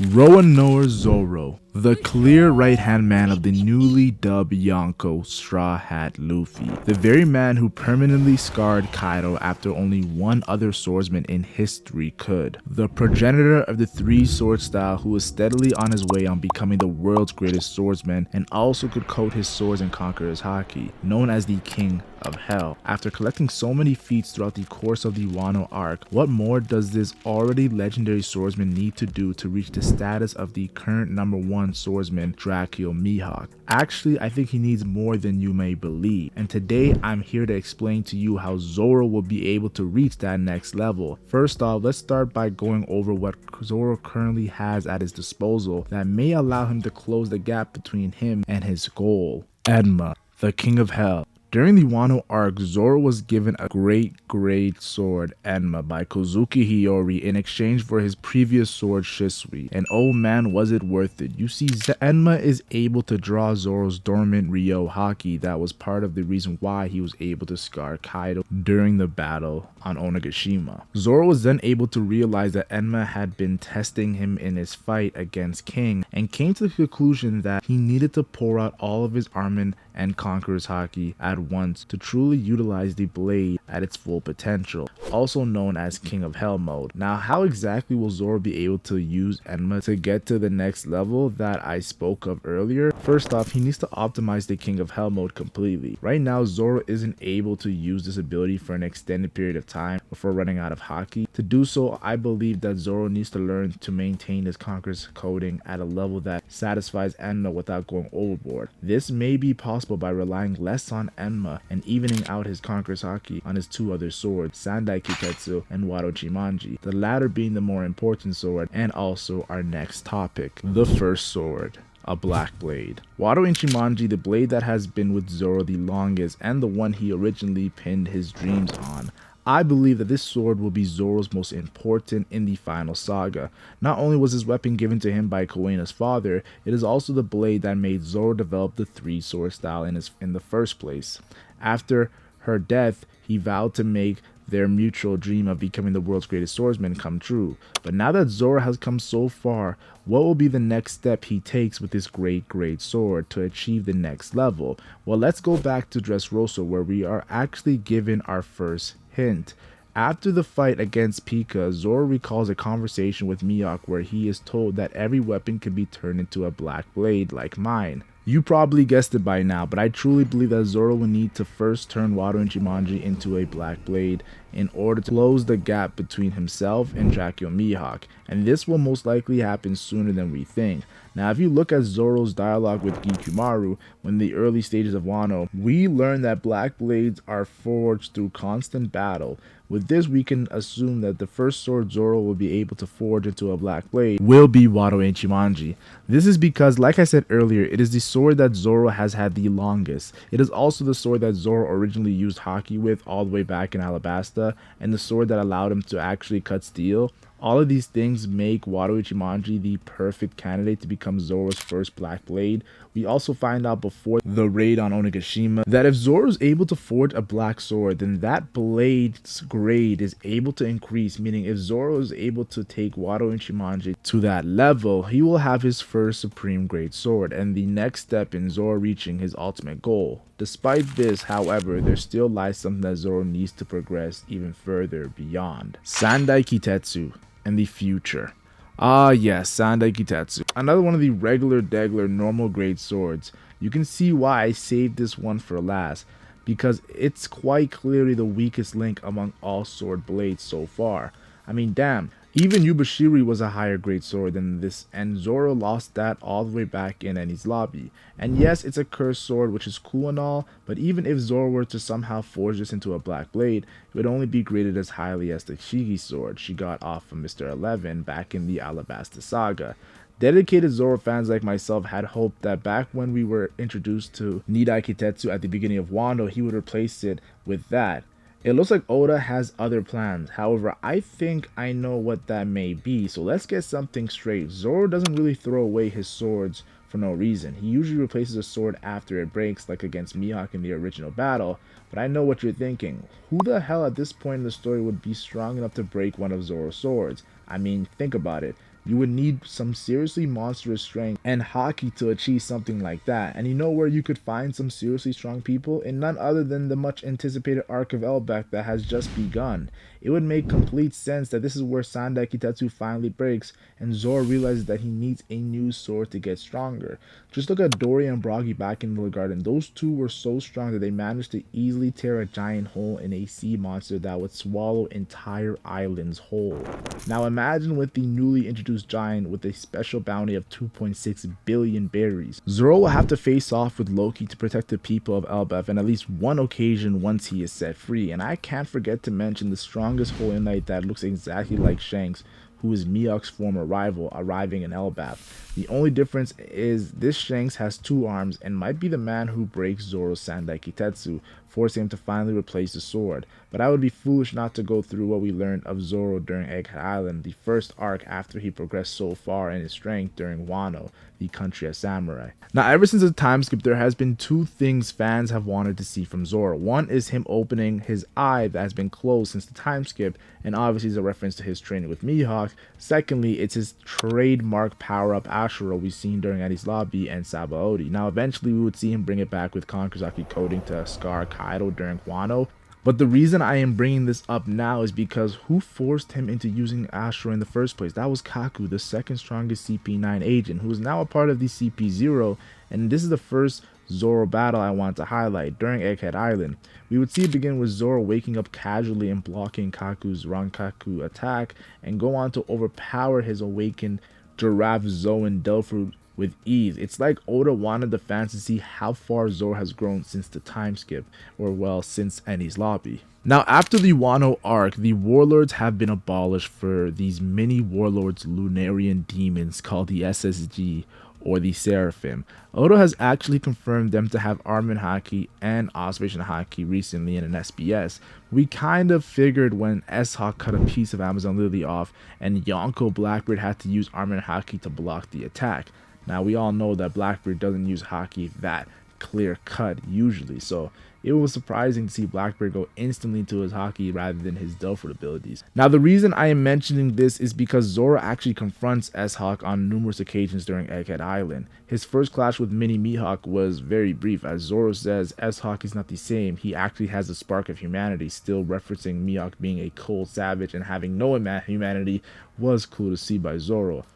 Roanoa Zoro, the clear right-hand man of the newly dubbed Yonko Straw Hat Luffy, the very man who permanently scarred Kaido after only one other swordsman in history could, the progenitor of the three sword style who was steadily on his way on becoming the world's greatest swordsman and also could coat his swords and conquer his Haki, known as the King of Hell. After collecting so many feats throughout the course of the Wano arc, what more does this already legendary swordsman need to do to reach the status of the current #1 swordsman, Dracule Mihawk? Actually, I think he needs more than you may believe, and today I'm here to explain to you how Zoro will be able to reach that next level. First off, let's start by going over what Zoro currently has at his disposal that may allow him to close the gap between him and his goal. Enma, the King of Hell. During the Wano arc, Zoro was given a great sword, Enma, by Kozuki Hiyori in exchange for his previous sword, Shisui. And oh man, was it worth it. You see, Enma is able to draw Zoro's dormant Ryo Haki that was part of the reason why he was able to scar Kaido during the battle on Onigashima. Zoro was then able to realize that Enma had been testing him in his fight against King and came to the conclusion that he needed to pour out all of his armament and conquer his Haki at once to truly utilize the blade at its full potential, also known as King of Hell mode. Now, how exactly will Zoro be able to use Enma to get to the next level that I spoke of earlier? First off, he needs to optimize the King of Hell mode completely. Right now, Zoro isn't able to use this ability for an extended period of time before running out of Haki. To do so, I believe that Zoro needs to learn to maintain his Conqueror's coding at a level that satisfies Enma without going overboard. This may be possible by relying less on Enma and evening out his Conqueror's Haki on his two other swords, Sandai Kitetsu and Wado Chimanji, the latter being the more important sword and also our next topic, the first sword. A black blade. Wado Ichimonji, the blade that has been with Zoro the longest and the one he originally pinned his dreams on. I believe that this sword will be Zoro's most important in the final saga. Not only was this weapon given to him by Kuena's father, it is also the blade that made Zoro develop the three sword style in the first place. After her death, he vowed to make their mutual dream of becoming the world's greatest swordsman come true. But now that Zoro has come so far, what will be the next step he takes with this great sword to achieve the next level? Well, let's go back to Dressrosa, where we are actually given our first hint. After the fight against Pika, Zoro recalls a conversation with Mihawk where he is told that every weapon can be turned into a black blade like mine. You probably guessed it by now, but I truly believe that Zoro will need to first turn Wado Ichimonji into a black blade in order to close the gap between himself and Dracule Mihawk, and this will most likely happen sooner than we think. Now, if you look at Zoro's dialogue with Gikumaru in the early stages of Wano, we learn that black blades are forged through constant battle. With this, we can assume that the first sword Zoro will be able to forge into a black blade will be Wado Ichimonji. This is because, like I said earlier, it is the sword that Zoro has had the longest. It is also the sword that Zoro originally used Haki with all the way back in Alabasta, and the sword that allowed him to actually cut steel. All of these things make Wado Ichimonji the perfect candidate to become Zoro's first black blade. We also find out before the raid on Onigashima that if Zoro is able to forge a black sword, then that blade's grade is able to increase, meaning if Zoro is able to take Wado Ichimonji to that level, he will have his first supreme grade sword and the next step in Zoro reaching his ultimate goal. Despite this, however, there still lies something that Zoro needs to progress even further beyond. Sandai Kitetsu and the future. Ah yes, Sandai Kitetsu. Another one of the regular degler normal grade swords. You can see why I saved this one for last, because it's quite clearly the weakest link among all sword blades so far. I mean, damn, even Yubashiri was a higher grade sword than this, and Zoro lost that all the way back in Eni's lobby. And yes, it's a cursed sword, which is cool and all, but even if Zoro were to somehow forge this into a black blade, it would only be graded as highly as the Shigi sword she got off from Mr. 11 back in the Alabasta saga. Dedicated Zoro fans like myself had hoped that back when we were introduced to Nidai Kitetsu at the beginning of Wano, he would replace it with that. It looks like Oda has other plans. However, I think I know what that may be, so let's get something straight. Zoro doesn't really throw away his swords for no reason. He usually replaces a sword after it breaks, like against Mihawk in the original battle, but I know what you're thinking. Who the hell at this point in the story would be strong enough to break one of Zoro's swords? I mean, think about it. You would need some seriously monstrous strength and Haki to achieve something like that. And you know where you could find some seriously strong people? In none other than the much anticipated arc of Elbeck that has just begun. It would make complete sense that this is where Sandai Kitetsu finally breaks, and Zoro realizes that he needs a new sword to get stronger. Just look at Dory and Broggy back in the garden. Those two were so strong that they managed to easily tear a giant hole in a sea monster that would swallow entire islands whole. Now imagine with the newly introduced giant with a special bounty of 2.6 billion berries. Zoro will have to face off with Loki to protect the people of Elbaf on at least one occasion once he is set free, and I can't forget to mention the strongest Holy Knight that looks exactly like Shanks, who is Mihawk's former rival, arriving in Elbaf. The only difference is this Shanks has two arms and might be the man who breaks Zoro's Sandai Kitetsu, forcing him to finally replace the sword. But I would be foolish not to go through what we learned of Zoro during Egghead Island, the first arc after he progressed so far in his strength during Wano, the country of samurai. Now, ever since the time skip, there has been two things fans have wanted to see from Zoro. One is him opening his eye that has been closed since the time skip, and obviously is a reference to his training with Mihawk. Secondly, it's his trademark power-up Ashura we've seen during Eddie's Lobby and Sabaody. Now, eventually we would see him bring it back with Kankazaki coding to scar Kaido during Wano. But the reason I am bringing this up now is because who forced him into using Ashura in the first place? That was Kaku, the second strongest CP9 agent, who is now a part of the CP0, and this is the first Zoro battle I want to highlight during Egghead Island. We would see it begin with Zoro waking up casually and blocking Kaku's Rankaku attack, and go on to overpower his awakened Giraffe Zoan Delphoid with ease. It's like Oda wanted the fans to see how far Zoro has grown since the time skip, or well, since Enies Lobby. Now, after the Wano arc, the warlords have been abolished for these mini warlords Lunarian demons called the SSG, or the Seraphim. Oda has actually confirmed them to have Armin Haki and Observation Haki recently in an SBS. We kind of figured when S-Hawk cut a piece of Amazon Lily off and Yonko Blackbeard had to use Armin Haki to block the attack. Now, we all know that Blackbeard doesn't use Haki that clear cut usually, so it was surprising to see Blackbeard go instantly to his Haki rather than his Delphoid abilities. Now, the reason I am mentioning this is because Zoro actually confronts S-Hawk on numerous occasions during Egghead Island. His first clash with Mini Mihawk was very brief, as Zoro says S-Hawk is not the same, he actually has a spark of humanity, still referencing Mihawk being a cold savage and having no humanity was cool to see by Zoro.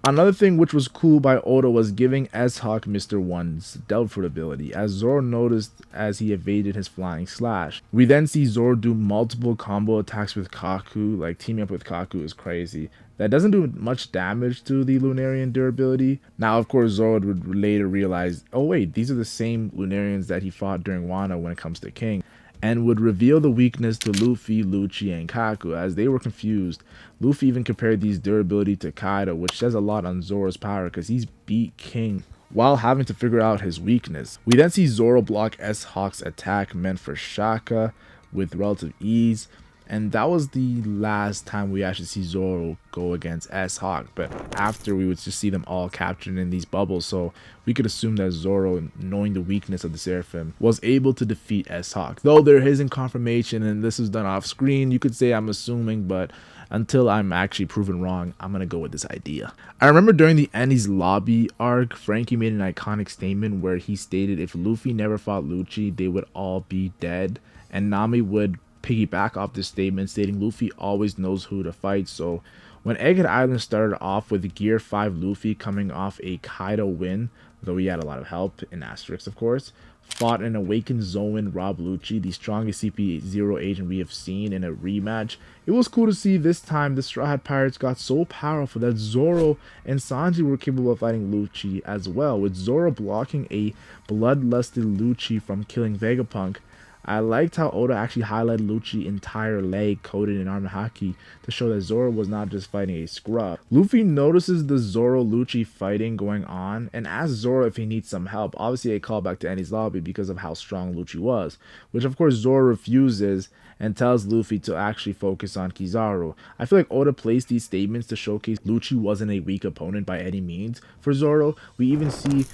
Another thing which was cool by Oda was giving S-Hawk Mr. 1's Delphoid ability, as Zoro noticed as he evaded his flying slash. We then see Zoro do multiple combo attacks with Kaku, like teaming up with Kaku is crazy. That doesn't do much damage to the Lunarian durability. Now, of course, Zoro would later realize, oh wait, these are the same Lunarians that he fought during Wano when it comes to King, and would reveal the weakness to Luffy, Lucci, and Kaku as they were confused. Luffy even compared these durability to Kaido, which says a lot on Zoro's power because he's beat King while having to figure out his weakness. We then see Zoro block S-Hawk's attack meant for Shaka with relative ease, and that was the last time we actually see Zoro go against S-Hawk, but after we would just see them all captured in these bubbles, so we could assume that Zoro, knowing the weakness of the Seraphim, was able to defeat S-Hawk. Though there isn't confirmation and this is done off screen, you could say I'm assuming, but until I'm actually proven wrong, I'm gonna go with this idea. I remember during the Enies Lobby arc, Frankie made an iconic statement where he stated if Luffy never fought Lucci, they would all be dead, and Nami would piggyback off this statement, stating Luffy always knows who to fight. So when Egghead Island started off with Gear 5 Luffy coming off a Kaido win, though he had a lot of help in asterisks of course, fought an awakened Zoan Rob Lucci, the strongest CP0 agent we have seen in a rematch. It was cool to see this time the Straw Hat Pirates got so powerful that Zoro and Sanji were capable of fighting Lucci as well, with Zoro blocking a bloodlusted Lucci from killing Vegapunk. I liked how Oda actually highlighted Lucci's entire leg coated in Armin Haki to show that Zoro was not just fighting a scrub. Luffy notices the Zoro-Lucci fighting going on and asks Zoro if he needs some help, obviously a callback to Enies Lobby because of how strong Lucci was, which of course Zoro refuses and tells Luffy to actually focus on Kizaru. I feel like Oda placed these statements to showcase Lucci wasn't a weak opponent by any means for Zoro. We even see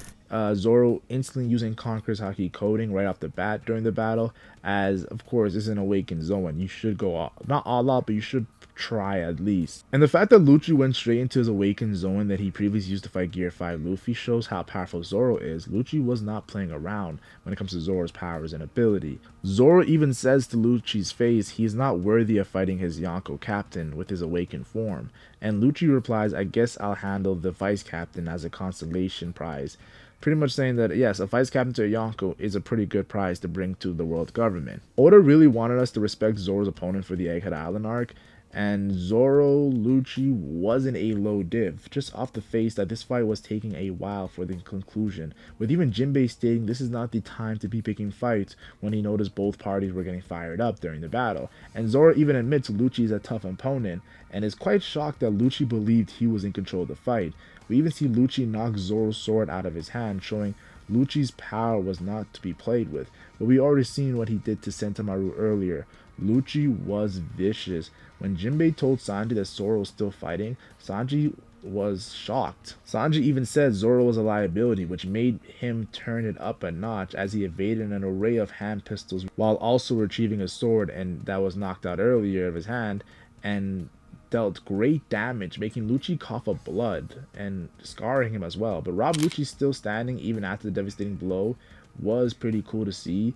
Zoro instantly using Conqueror's Haki coding right off the bat during the battle, as of course this is an awakened Zoan. You should go all, not all out, but you should try at least. And the fact that Lucci went straight into his awakened zone that he previously used to fight Gear 5 Luffy shows how powerful Zoro is. Lucci was not playing around when it comes to Zoro's powers and ability. Zoro even says to Lucci's face he is not worthy of fighting his Yonko captain with his awakened form. And Lucci replies, I guess I'll handle the vice captain as a consolation prize. Pretty much saying that, yes, a vice captain to a Yonko is a pretty good prize to bring to the world government. Oda really wanted us to respect Zoro's opponent for the Egghead Island arc, and Zoro Lucci wasn't a low div, just off the face that this fight was taking a while for the conclusion, with even Jinbei stating this is not the time to be picking fights when he noticed both parties were getting fired up during the battle. And Zoro even admits Lucci is a tough opponent, and is quite shocked that Lucci believed he was in control of the fight. We even see Lucci knock Zoro's sword out of his hand, showing Lucci's power was not to be played with, but we already seen what he did to Sentomaru earlier. Lucci was vicious. When Jinbei told Sanji that Zoro was still fighting, Sanji was shocked. Sanji even said Zoro was a liability, which made him turn it up a notch as he evaded an array of hand pistols while also retrieving a sword and that was knocked out earlier of his hand, and dealt great damage, making Lucci cough up blood and scarring him as well. But Rob Lucci still standing even after the devastating blow was pretty cool to see.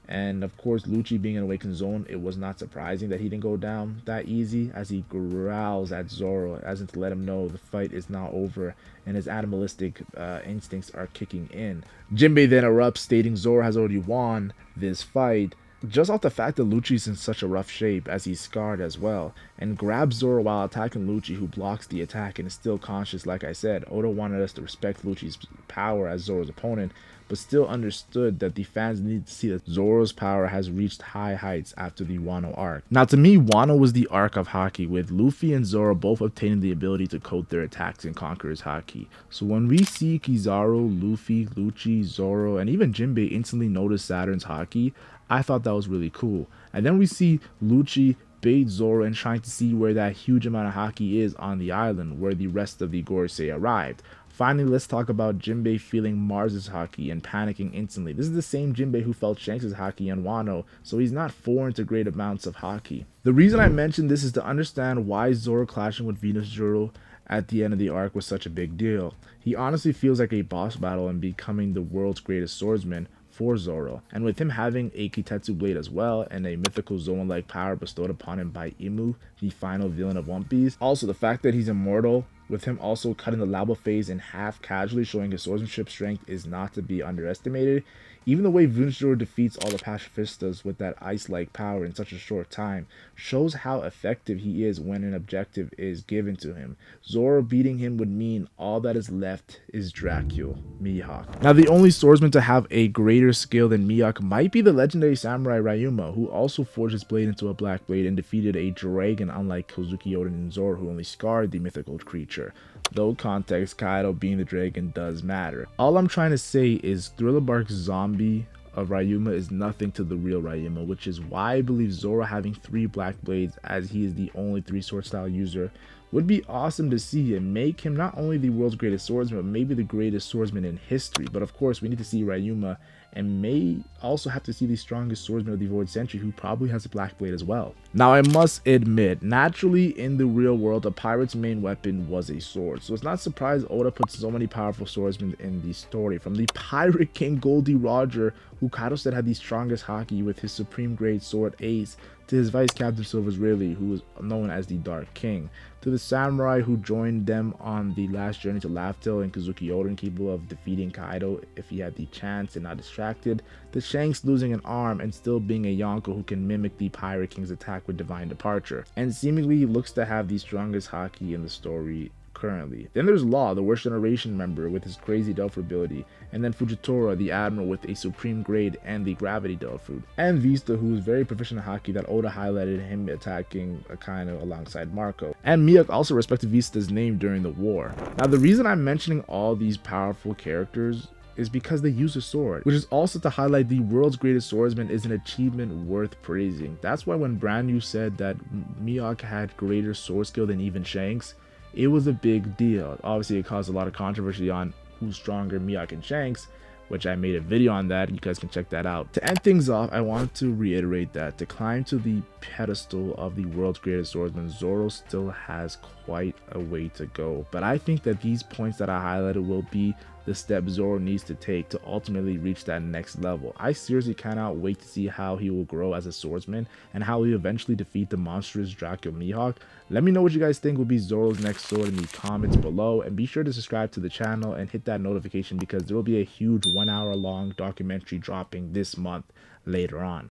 And of course, Lucci being in Awakened Zone, it was not surprising that he didn't go down that easy, as he growls at Zoro as if to let him know the fight is not over and his animalistic instincts are kicking in. Jinbei then erupts, stating Zoro has already won this fight, just off the fact that Lucci's in such a rough shape as he's scarred as well, and grabs Zoro while attacking Lucci, who blocks the attack and is still conscious. Like I said, Oda wanted us to respect Lucci's power as Zoro's opponent, but still understood that the fans need to see that Zoro's power has reached high heights after the Wano arc. Now to me, Wano was the arc of Haki, with Luffy and Zoro both obtaining the ability to coat their attacks and conquer his Haki. So when we see Kizaru, Luffy, Lucci, Zoro, and even Jinbei instantly notice Saturn's Haki, I thought that was really cool. And then we see Lucci bait Zoro and trying to see where that huge amount of Haki is on the island where the rest of the Gorosei arrived. Finally, let's talk about Jinbei feeling Mars's Haki and panicking instantly. This is the same Jinbei who felt Shanks' Haki in Wano, so he's not foreign to great amounts of Haki. The reason I mention this is to understand why Zoro clashing with Venus Juro at the end of the arc was such a big deal. He honestly feels like a boss battle and becoming the world's greatest swordsman for Zoro, and with him having a Kitetsu blade as well and a mythical Zoan-like power bestowed upon him by Imu, the final villain of One Piece. Also, the fact that he's immortal, with him also cutting the Labo phase in half casually, showing his swordsmanship strength is not to be underestimated. Even the way Venusjuro defeats all the pacifistas with that ice-like power in such a short time shows how effective he is when an objective is given to him. Zoro beating him would mean all that is left is Dracule Mihawk. Now, the only swordsman to have a greater skill than Mihawk might be the legendary samurai Ryuma, who also forged his blade into a black blade and defeated a dragon, unlike Kozuki Oden and Zoro, who only scarred the mythical creature. Though context, Kaido being the dragon does matter. All I'm trying to say is Thriller Bark's zombie of Ryuma is nothing to the real Ryuma, which is why I believe Zoro having 3 black blades, as he is the only 3 sword style user, would be awesome to see and make him not only the world's greatest swordsman, but maybe the greatest swordsman in history. But of course, we need to see Ryuma and may also have to see the strongest swordsman of the Void Century, who probably has a black blade as well. Now, I must admit, naturally in the real world, a pirate's main weapon was a sword, so it's not surprised Oda puts so many powerful swordsmen in the story, from the Pirate King Goldie Roger, who Kaido said had the strongest Haki with his supreme grade sword Ace, to his vice captain Silver's Rayleigh, who was known as the Dark King, to the samurai who joined them on the last journey to Laugh Tale and Kazuki Oden, capable of defeating Kaido if he had the chance and not distracted, to Shanks losing an arm and still being a Yonko who can mimic the Pirate King's attack with Divine Departure, and seemingly looks to have the strongest Haki in the story currently. Then there's Law, the worst generation member with his crazy Delphi ability, and then Fujitora, the admiral with a supreme grade and the gravity Delphi, and Vista, who is very proficient in Haki that Oda highlighted him attacking Akainu alongside Marco. And Mihawk also respected Vista's name during the war. Now, the reason I'm mentioning all these powerful characters is because they use a sword, which is also to highlight the world's greatest swordsman is an achievement worth praising. That's why when Brand New said that Mihawk had greater sword skill than even Shanks, it was a big deal. Obviously, it caused a lot of controversy on who's stronger, Mihawk and Shanks, which I made a video on that. You guys can check that out. To end things off, I want to reiterate that to climb to the pedestal of the world's greatest swordsman, Zoro still has quite a way to go. But I think that these points that I highlighted will be the step Zoro needs to take to ultimately reach that next level. I seriously cannot wait to see how he will grow as a swordsman and how he eventually defeat the monstrous Dracule Mihawk. Let me know what you guys think will be Zoro's next sword in the comments below, and be sure to subscribe to the channel and hit that notification because there will be a huge 1 hour long documentary dropping this month later on.